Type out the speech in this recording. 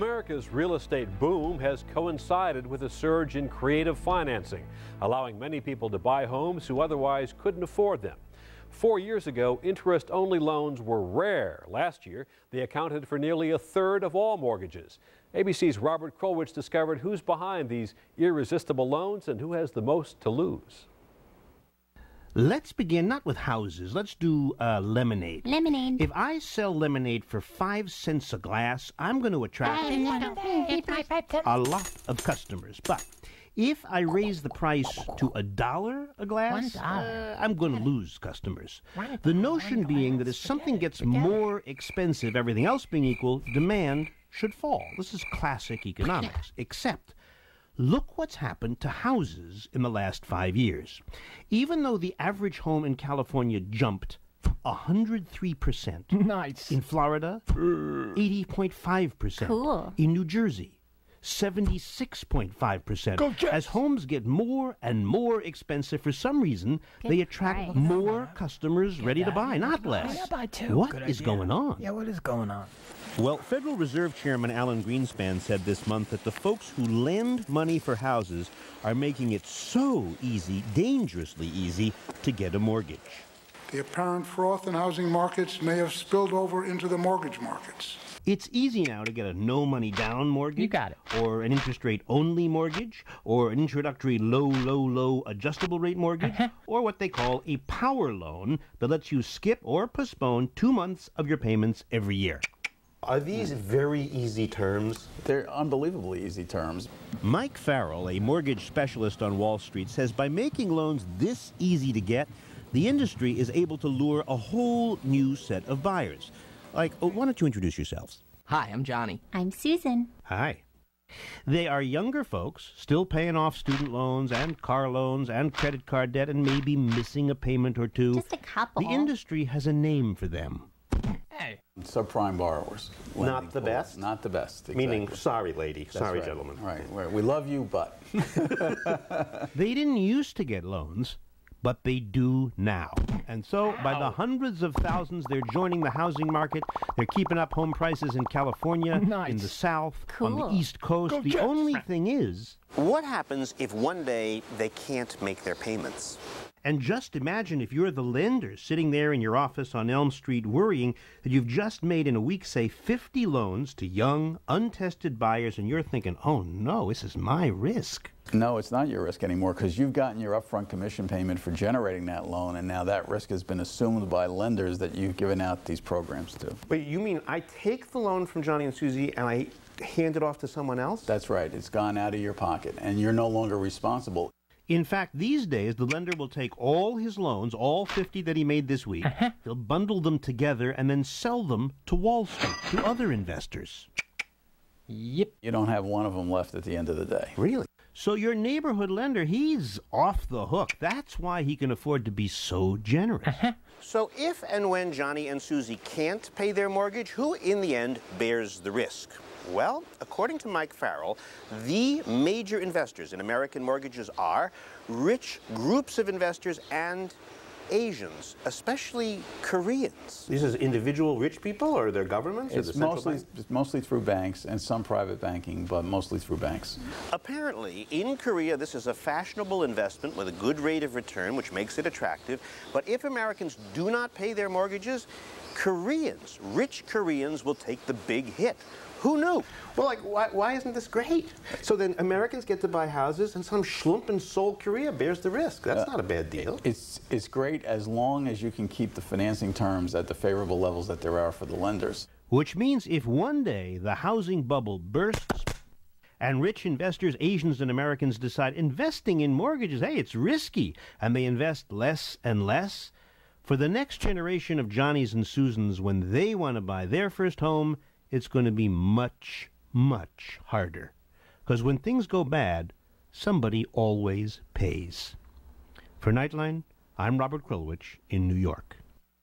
America's real estate boom has coincided with a surge in creative financing, allowing many people to buy homes who otherwise couldn't afford them. 4 years ago, interest-only loans were rare. Last year, they accounted for nearly a third of all mortgages. ABC's Robert Krulwich discovered who's behind these irresistible loans and who has the most to lose. Let's begin not with houses. Let's do lemonade. Lemonade. If I sell lemonade for 5 cents a glass, I'm going to attract a lot of customers. But if I raise the price to $1 a glass, I'm going to lose customers. The notion being that as something gets more expensive, everything else being equal, demand should fall. This is classic economics, except look what's happened to houses in the last 5 years. Even though the average home in California jumped 103%. Nice. In Florida, 80.5%. Cool. In New Jersey, 76.5%. As homes get more and more expensive, for some reason, they attract more customers ready to buy, not less. What is going on? Yeah, what is going on? Well, Federal Reserve Chairman Alan Greenspan said this month that the folks who lend money for houses are making it so easy, dangerously easy, to get a mortgage. The apparent froth in housing markets may have spilled over into the mortgage markets. It's easy now to get a no-money-down mortgage. You got it. Or an interest-rate-only mortgage, or an introductory low adjustable-rate mortgage, or what they call a power loan that lets you skip or postpone 2 months of your payments every year. Are these very easy terms? They're unbelievably easy terms. Mike Farrell, a mortgage specialist on Wall Street, says by making loans this easy to get, the industry is able to lure a whole new set of buyers. Like, why don't you introduce yourselves? Hi, I'm Johnny. I'm Susan. Hi. They are younger folks, still paying off student loans and car loans and credit card debt and maybe missing a payment or two. Just a couple. The industry has a name for them. Hey. Subprime borrowers. Not the best? Not the best, exactly. Meaning, sorry, lady. That's sorry, right. gentlemen. Right. We love you, but. They didn't used to get loans, but they do now. And so, by the hundreds of thousands, they're joining the housing market. They're keeping up home prices in California, in the South, on the East Coast. The only thing is, What happens if one day they can't make their payments? and just imagine if you're the lender sitting there in your office on Elm Street worrying that you've just made in a week, say, 50 loans to young, untested buyers, and you're thinking, oh no, this is my risk. No, it's not your risk anymore because you've gotten your upfront commission payment for generating that loan, and now that risk has been assumed by lenders that you've given out these programs to. Wait, you mean I take the loan from Johnny and Susie and I hand it off to someone else? That's right. It's gone out of your pocket, and you're no longer responsible. In fact, these days, the lender will take all his loans, all 50 that he made this week, he'll bundle them together and then sell them to Wall Street, to other investors. Yep. You don't have one of them left at the end of the day. Really? So your neighborhood lender, he's off the hook. That's why he can afford to be so generous. So if and when Johnny and Susie can't pay their mortgage, who in the end bears the risk? Well, according to Mike Farrell, the major investors in American mortgages are rich groups of investors and Asians, especially Koreans. These are individual rich people, or their governments? It's mostly through banks and some private banking, but mostly through banks. Apparently, in Korea, this is a fashionable investment with a good rate of return, which makes it attractive. But if Americans do not pay their mortgages, Koreans, rich Koreans, will take the big hit. Who knew? Well, like, why isn't this great? So then Americans get to buy houses and some schlump in Seoul, Korea bears the risk. That's not a bad deal. It's great as long as you can keep the financing terms at the favorable levels that there are for the lenders. Which means if one day the housing bubble bursts and rich investors, Asians and Americans, decide investing in mortgages, hey, it's risky, and they invest less and less, for the next generation of Johnnies and Susans, when they want to buy their first home, it's going to be much, much harder. Because when things go bad, somebody always pays. For Nightline, I'm Robert Krulwich in New York.